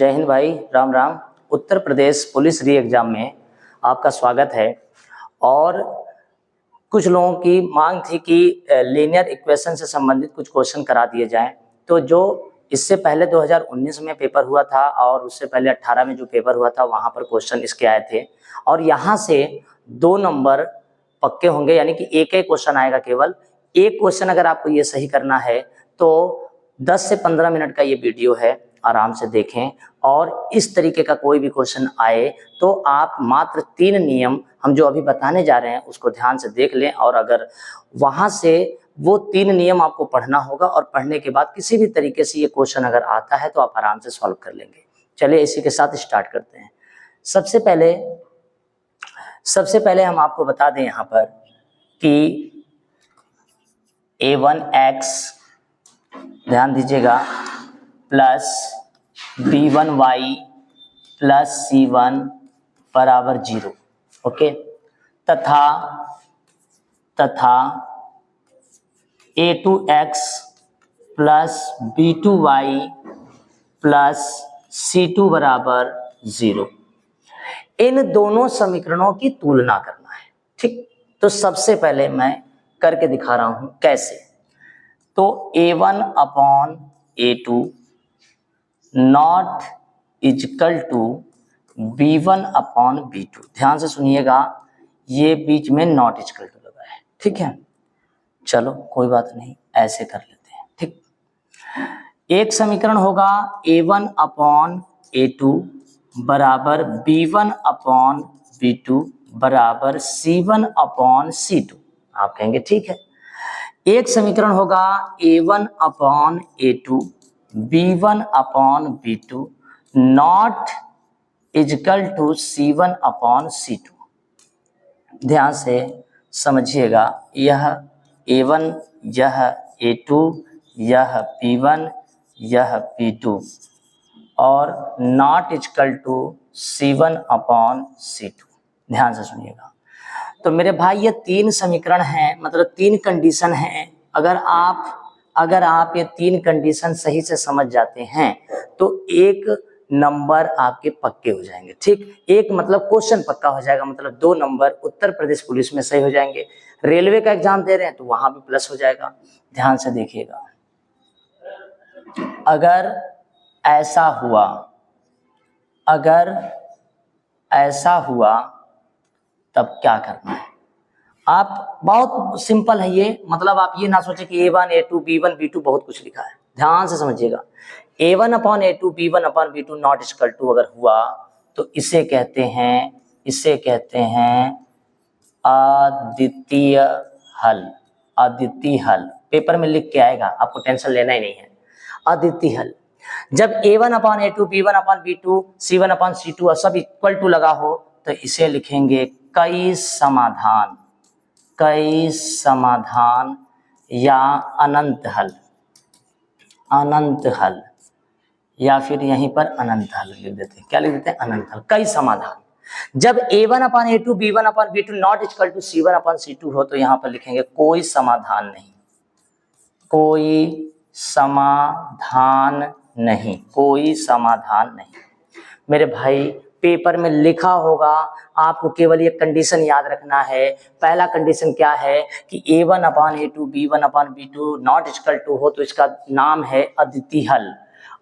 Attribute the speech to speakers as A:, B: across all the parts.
A: जय हिंद भाई, राम राम। उत्तर प्रदेश पुलिस री एग्जाम में आपका स्वागत है। और कुछ लोगों की मांग थी कि लीनियर इक्वेशन से संबंधित कुछ क्वेश्चन करा दिए जाएं। तो जो इससे पहले 2019 में पेपर हुआ था और उससे पहले 18 में जो पेपर हुआ था वहाँ पर क्वेश्चन इसके आए थे। और यहाँ से 2 नंबर पक्के होंगे, यानी कि एक एक क्वेश्चन आएगा। केवल एक क्वेश्चन अगर आपको ये सही करना है तो 10 से 15 मिनट का ये वीडियो है, आराम से देखें। और इस तरीके का कोई भी क्वेश्चन आए तो आप मात्र 3 नियम हम जो अभी बताने जा रहे हैं उसको ध्यान से देख लें। और अगर वहाँ से वो 3 नियम आपको पढ़ना होगा और पढ़ने के बाद किसी भी तरीके से ये क्वेश्चन अगर आता है तो आप आराम से सॉल्व कर लेंगे। चलिए इसी के साथ स्टार्ट करते हैं। सबसे पहले हम आपको बता दें यहाँ पर कि a1x, ध्यान दीजिएगा, प्लस b1y प्लस c1 बराबर 0। ओके, तथा a2x plus b2y plus c2 बराबर 0। इन दोनों समीकरणों की तुलना करना है। ठीक, तो सबसे पहले मैं करके दिखा रहा हूं कैसे। तो a1 upon a2 not equal to b1 upon b2। ध्यान से सुनिएगा, ये बीच में नॉट इजकल टू लगा है। ठीक है, चलो कोई बात नहीं, ऐसे कर लेते हैं। ठीक, एक समीकरण होगा a1 अपॉन a2 बराबर b1 अपॉन b2 बराबर c1 अपॉन c2। आप कहेंगे ठीक है। एक समीकरण होगा a1 upon a2 b1 upon b2 not equal to c1 upon c2। ध्यान से समझिएगा, यह a1, यह a2, यह b1, यह b2 और not equal to c1 upon c2। ध्यान से सुनिएगा। तो मेरे भाई ये 3 समीकरण हैं, मतलब 3 कंडीशन हैं। अगर आप ये 3 कंडीशन सही से समझ जाते हैं तो एक नंबर आपके पक्के हो जाएंगे। ठीक, एक मतलब क्वेश्चन पक्का हो जाएगा, मतलब 2 नंबर उत्तर प्रदेश पुलिस में सही हो जाएंगे। रेलवे का एग्जाम दे रहे हैं तो वहां भी प्लस हो जाएगा। ध्यान से देखिएगा, अगर ऐसा हुआ तब क्या करना है। आप बहुत सिंपल है ये, मतलब आप ये ना सोचे कि a1 a2 b1 b2 बहुत कुछ लिखा है। ध्यान से समझिएगा, a1 upon a2 b1 upon b2 not equal to अगर हुआ तो इसे कहते हैं अद्वितीय हल। अद्वितीय हल पेपर में लिख के आएगा, आपको टेंशन लेना ही नहीं है। अद्वितीय हल, जब a1 upon a2 b1 upon b2 c1 upon c2 और सब इक्वल टू लगा हो तो इसे लिखेंगे कई समाधान या अनंत हल, या फिर यहीं पर अनंत हल लिख देते हैं। क्या लिख देते हैं? अनंत हल, कई समाधान। जब a1 upon a2 b1 upon b2 not equal to c1 upon c2 हो तो यहां पर लिखेंगे कोई समाधान नहीं, कोई समाधान नहीं। मेरे भाई पेपर में लिखा होगा, आपको केवल ये कंडीशन याद रखना है। पहला कंडीशन क्या है कि a1 upon a2 b1 upon b2 not equal to हो तो इसका नाम है अद्वितीय हल।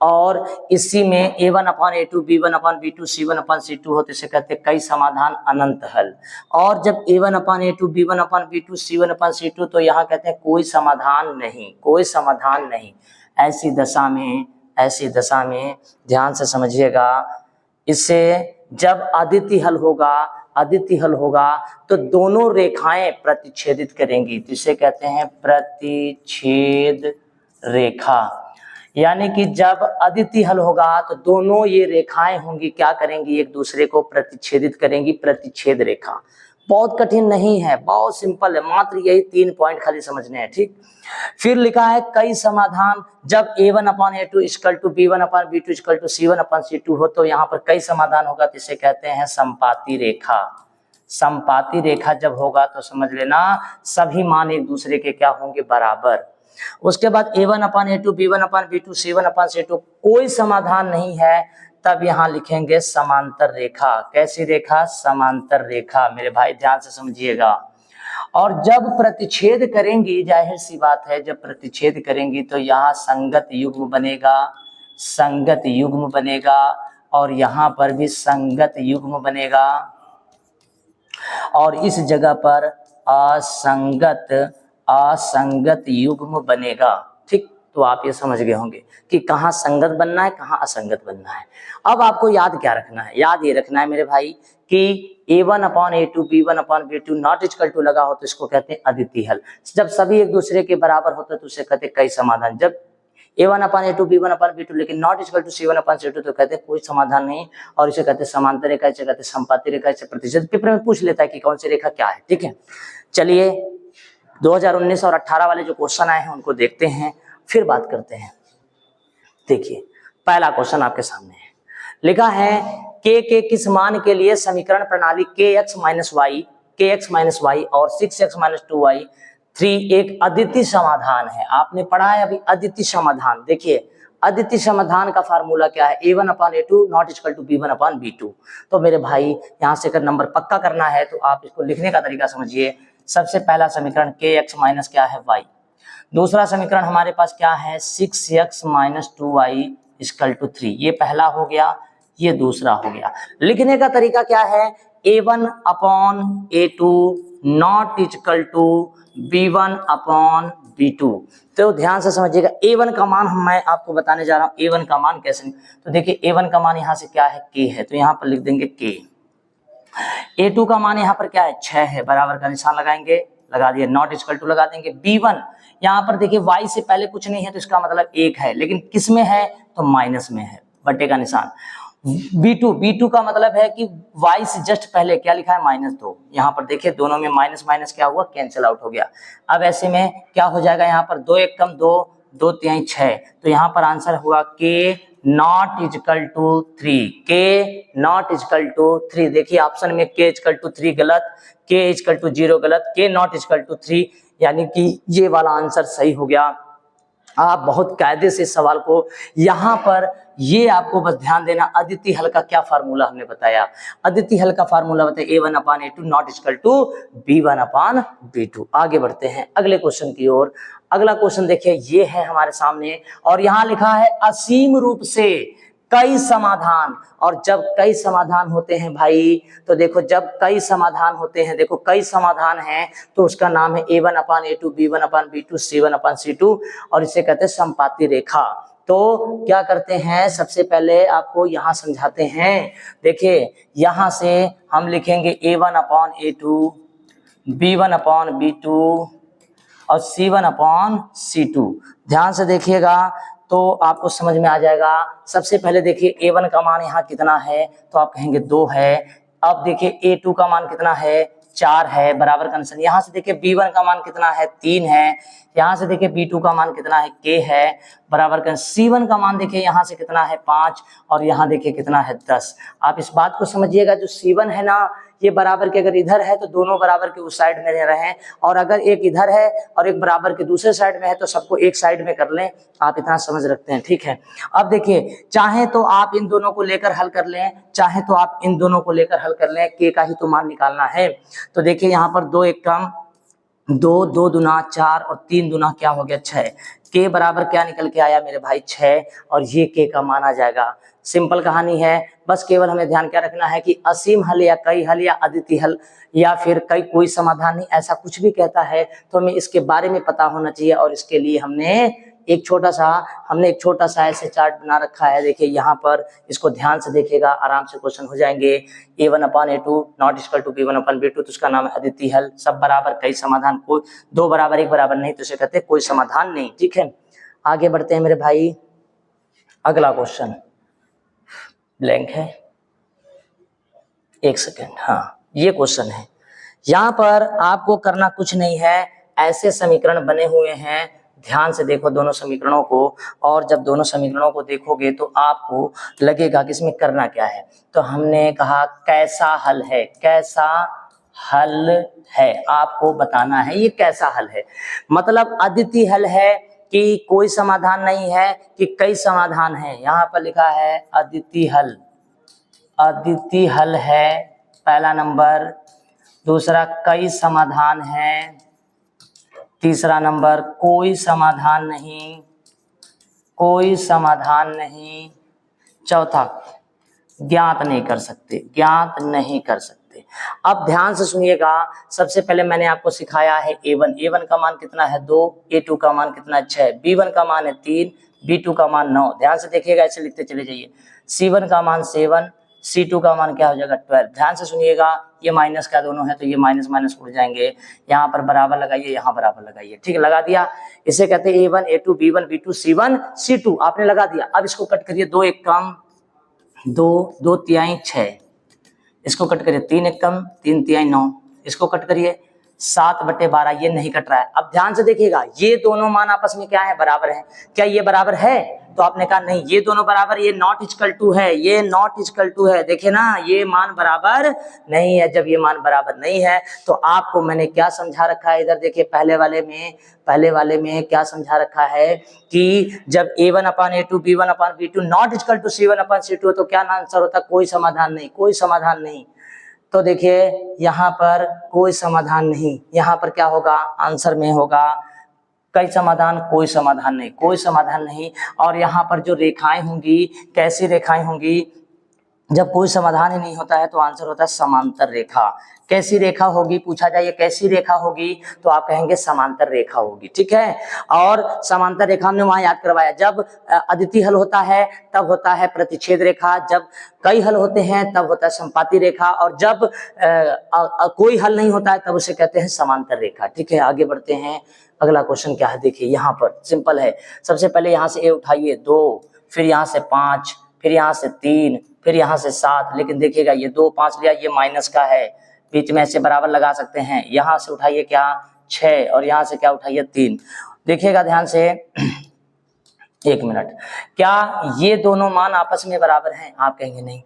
A: और इसी में a1 upon a2 b1 upon b2 c1 upon c2 हो तो इसे कहते हैं कई समाधान अनंत हल। और जब a1 upon a2 b1 upon b2 c1 upon c2 तो यहाँ कहते हैं कोई समाधान नहीं। ऐसी दशा में ध्यान से समझिएगा, इससे जब अद्वितीय हल होगा तो दोनों रेखाएं प्रतिच्छेदित करेंगी, जिसे कहते हैं प्रतिच्छेद रेखा। यानी कि जब अद्वितीय हल होगा तो दोनों ये रेखाएं होंगी, क्या करेंगी? एक दूसरे को प्रतिच्छेदित करेंगी, प्रतिच्छेद रेखा। बहुत कठिन नहीं है, बहुत सिंपल है, मात्र यही 3 पॉइंट खाली समझने हैं। ठीक, फिर लिखा है कई समाधान, जब a1 upon a2 equal to b1 upon b2 equal to c1 upon c2 हो तो यहाँ पर कई समाधान होगा तो इसे कहते हैं संपाती रेखा। संपाती रेखा जब होगा तो समझ लेना सभी मान एक दूसरे के क्या होंगे? बराबर। उसके बाद a1/a2 b1/b2 c1/c2 कोई समाधान नहीं है, तब यहाँ लिखेंगे समांतर रेखा। कैसी रेखा? समांतर रेखा। मेरे भाई ध्यान से समझिएगा। और जब प्रतिच्छेद करेंगी, जाहिर सी बात है, जब प्रतिच्छेद करेंगी तो यहाँ संगत युग्म बनेगा, संगत युग्म बनेगा, और यहाँ पर भी संगत युग्म बनेगा, और इस जगह पर असंगत युग्म बनेगा। ठीक, तो आप ये समझ गए होंगे कि कहाँ संगत बनना है, कहाँ असंगत बनना है। अब आपको याद क्या रखना है? याद ये रखना है मेरे भाई कि a1/a2 b1/b2 not equal to लगा हो तो इसको कहते हैं अद्वितीय हल। जब सभी एक दूसरे के बराबर होते तो उसे कहते हैं कई समाधान। जब a1/a2 b1/b2 लेकिन नॉट इक्वल टू c1/c2 तो कहते हैं कोई समाधान नहीं, और इसे कहते हैं समांतर रेखा, इसे कहते हैं संपाती रेखा, इसे प्रतिच्छेद। पेपर में पूछ लेता है कि कौन सी रेखा क्या है। ठीक है, चलिए 2019 और 18 वाले जो क्वेश्चन आए हैं उनको देखते हैं, फिर बात करते हैं। देखिए पहला क्वेश्चन आपके सामने है, लिखा है के किस मान के लिए समीकरण प्रणाली kx - y और 6x - 2y 3 एक अद्वितीय समाधान है। आपने पढ़ा है अभी अद्वितीय समाधान। देखिए अद्वितीय समाधान का फार्मूला क्या है? a1/a2 not equal to b1/b2। तो मेरे भाई यहाँ से अगर नंबर पक्का करना है तो आप इसको लिखने का तरीका समझिए। सबसे पहला समीकरण kx माइनस क्या है? y। दूसरा समीकरण हमारे पास क्या है? 6x - 2y equal to 3। ये पहला हो गया, ये दूसरा हो गया। लिखने का तरीका क्या है? a1/a2 not equal to b1/b2। तो ध्यान से समझिएगा, a1 का मान मैं आपको बताने जा रहा हूं। a1 का मान कैसे? तो देखिए a1 का मान यहाँ से क्या है? k है, तो यहाँ पर लिख देंगे k। a2 का मान यहाँ पर क्या है? 6 है, बराबर का निशान लगाएंगे, लगा दिया, नॉट इक्वल टू लगा देंगे। b1 यहाँ पर देखिए y से पहले कुछ नहीं है तो इसका मतलब 1 है, लेकिन किस में है? तो माइनस में है, बटे का निशान। b2 का मतलब है कि y से जस्ट पहले क्या लिखा है? -2। यहाँ पर देखिए दोनों में माइनस माइनस क्या हुआ? कैंसिल आउट हो गया। अब ऐसे में क्या हो जाएगा? यहाँ पर 2 1 कम 2, 2 3 6, तो यहाँ पर आंसर होगा k not equal to 3। k not equal to 3। देखिए ऑप्शन में k इक्वल टू 3 गलत, k इक्वल टू 0 गलत, k नॉट इक्वल टू 3, यानी कि ये वाला आंसर सही हो गया। आप बहुत कायदे से सवाल को यहाँ पर ये आपको बस ध्यान देना, अद्वितीय हल का क्या फार्मूला हमने बताया? अद्वितीय हल का फार्मूला बताया a1/a2 not equal to b1/b2। आगे बढ़ते हैं अगले क्वेश्चन की ओर। अगला क्वेश्चन देखिए ये है हमारे सामने, और यहाँ लिखा है असीम रूप से कई समाधान। और जब कई समाधान होते हैं भाई, तो देखो जब कई समाधान होते हैं, देखो कई समाधान हैं तो उसका नाम है a1/a2 b1/b2 c1/c2, और इसे कहते हैं संपाती रेखा। तो क्या करते हैं, सबसे पहले आपको यहाँ समझाते हैं। देखिए यहाँ से हम लिखेंगे a1/a2 b1/b2 और c1/c2। ध्यान से देखिएगा तो आपको समझ में आ जाएगा। सबसे पहले देखिए a1 का मान यहाँ कितना है? तो आप कहेंगे 2 है। अब देखिए a2 का मान कितना है? 4 है, बराबर का निशान। यहाँ से देखिए b1 का मान कितना है? 3 है। यहाँ से देखिए b2 का मान कितना है? k है, बराबर का। c1 का मान देखिए यहाँ से कितना है? 5, और यहाँ देखिए कितना है? 10। आप इस बात को समझिएगा, जो c1 है ना, ये बराबर के अगर इधर है तो दोनों बराबर के उस साइड में रह रहे हैं, और अगर एक इधर है और एक बराबर के दूसरे साइड में है तो सबको एक साइड में कर लें। आप इतना समझ रखते हैं, ठीक है। अब देखिए चाहे तो आप इन दोनों को लेकर हल कर लें, चाहे तो आप इन दोनों को लेकर हल कर लें, के का ही तो मान निकालना है। तो देखिए यहाँ पर 2 1 कम 2, 2 दूना 4 और 3 दूना क्या हो गया? 6। के बराबर क्या निकल के आया मेरे भाई? 6, और ये के का मान आ जाएगा। सिंपल कहानी है, बस केवल हमें ध्यान क्या रखना है कि असीम हल या कई हल या अद्वितीय हल या फिर कई कोई समाधान नहीं, ऐसा कुछ भी कहता है तो हमें इसके बारे में पता होना चाहिए। और इसके लिए हमने एक छोटा सा ऐसे चार्ट बना रखा है। देखिए यहाँ पर, इसको ध्यान से देखिएगा, आराम से क्वेश्चन हो जाएंगे। a1/a2 not equal to b1/b2, तो उसका नाम है अद्वितीय हल। सब बराबर कई समाधान, कोई 2 बराबर 1 बराबर नहीं, तो इसे कहते हैं कोई समाधान नहीं, ठीक है। आगे बढ़ते हैं मेरे भाई। अगला क्वेश्चन ब्लैंक है, 1 सेकेंड। हाँ ये क्वेश्चन है। यहाँ पर आपको करना कुछ नहीं है, ऐसे समीकरण बने हुए हैं, ध्यान से देखो दोनों समीकरणों को। और जब दोनों समीकरणों को देखोगे तो आपको लगेगा कि इसमें करना क्या है। तो हमने कहा कैसा हल है, कैसा हल है, आपको बताना है ये कैसा हल है। मतलब अद्वितीय हल है कि कोई समाधान नहीं है कि कई समाधान हैं। यहाँ पर लिखा है अद्वितीय हल, अद्वितीय हल है पहला नंबर, दूसरा कई समाधान है, तीसरा नंबर कोई समाधान नहीं, कोई समाधान नहीं, चौथा ज्ञात नहीं कर सकते, ज्ञात नहीं कर सकते। अब ध्यान से सुनिएगा, सबसे पहले मैंने आपको सिखाया है A1, A1 का मान कितना है 2, A2 का मान कितना है 6, B1 का मान है 3, B2 का मान 9। ध्यान से देखिएगा, ऐसे लिखते चले जाइए। C1 का मान 7, C2 का मान क्या हो जाएगा 12। ध्यान से सुनिएगा, ये माइनस का दोनों है तो ये माइनस माइनस उड़ जाएंगे, यहाँ पर बराबर लगाइए, यहाँ बराबर लगाइए, ठीक है, लगा दिया। इसे कहते हैं A1, A2, B1, B2, C1, C2, आपने लगा दिया। अब इसको कट करिए, 2 एक कम 2, 2 तिहाई 6, इसको कट करिए, 3 एक कम 3 तिहाई 9, इसको कट करिए, 7/12, ये नहीं कट रहा है। अब ध्यान से देखिएगा, ये दोनों मान आपस में क्या है, बराबर है। क्या ये बराबर है? तो आपने कहा नहीं, ये दोनों बराबर, ये नॉट इक्वल टू है, ये नॉट इक्वल टू है। देखिए ना, ये मान बराबर नहीं है। जब ये मान बराबर नहीं है तो आपको मैंने क्या समझा रखा है, इधर देखिए, पहले वाले में क्या समझा रखा है कि जब A1/A2, B1/B2 not equal to C1/C2 तो क्या आंसर होता है, कोई समाधान नहीं, कोई समाधान नहीं। तो देखिए यहाँ पर कोई समाधान नहीं, यहाँ पर क्या होगा, आंसर में होगा कई समाधान, कोई समाधान नहीं, कोई समाधान नहीं। और यहाँ पर जो रेखाएं होंगी, कैसी रेखाएं होंगी, जब कोई समाधान ही नहीं होता है तो आंसर होता है समांतर रेखा। कैसी रेखा होगी, पूछा जाए कैसी रेखा होगी, तो आप कहेंगे समांतर रेखा होगी, ठीक है। और समांतर रेखा हमने वहां याद करवाया, जब अद्वितीय हल होता है तब होता है प्रतिच्छेद रेखा, जब कई हल होते हैं तब होता है संपाती रेखा, और जब कोई हल नहीं होता है तब उसे कहते हैं समांतर रेखा, ठीक है। आगे बढ़ते हैं, अगला क्वेश्चन क्या है, देखिए यहाँ पर सिंपल है। सबसे पहले यहाँ से ए उठाइए 2, फिर यहाँ से 5, फिर यहाँ से 3, फिर यहाँ से 7। लेकिन देखिएगा ये 2, 5 लिया, ये माइनस का है, बीच में ऐसे बराबर लगा सकते हैं। यहाँ से उठाइए क्या 6, और यहाँ से क्या उठाइए 3। देखिएगा ध्यान से, 1 मिनट, क्या ये दोनों मान आपस में बराबर हैं? आप कहेंगे नहीं।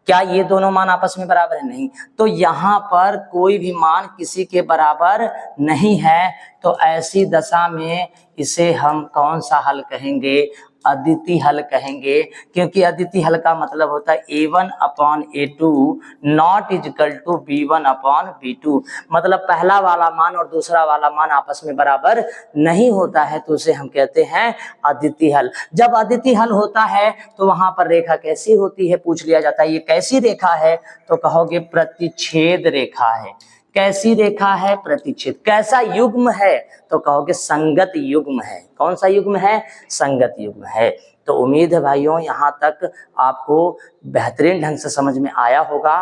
A: क्या ये दोनों मान आपस में बराबर है? नहीं। तो यहाँ पर कोई भी मान किसी के बराबर नहीं है, तो ऐसी दशा में इसे हम कौन सा हल कहेंगे, अद्वितीय हल कहेंगे। क्योंकि अद्वितीय हल का मतलब होता है A1/A2 not equal to B1/B2। मतलब पहला वाला मान और दूसरा वाला मान आपस में बराबर नहीं होता है, तो उसे हम कहते हैं अद्वितीय हल। जब अद्वितीय हल होता है तो वहां पर रेखा कैसी होती है, पूछ लिया जाता है, ये कैसी रेखा है, तो कहोगे प्रतिच्छेद रेखा है। कैसी रेखा है? प्रतिच्छेद। कैसा युग्म है? तो कहोगे संगत युग्म है। कौन सा युग्म है? संगत युग्म है। तो उम्मीद है भाइयों यहाँ तक आपको बेहतरीन ढंग से समझ में आया होगा।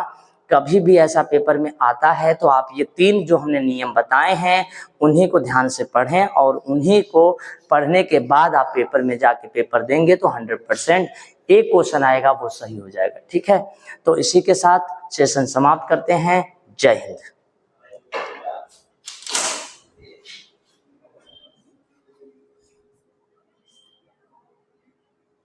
A: कभी भी ऐसा पेपर में आता है तो आप ये 3 जो हमने नियम बताए हैं उन्हीं को ध्यान से पढ़ें, और उन्हीं को पढ़ने के बाद आप पेपर में जाके पेपर देंगे तो 100% एक क्वेश्चन आएगा वो सही हो जाएगा, ठीक है। तो इसी के साथ सेशन समाप्त करते हैं। जय हिंद।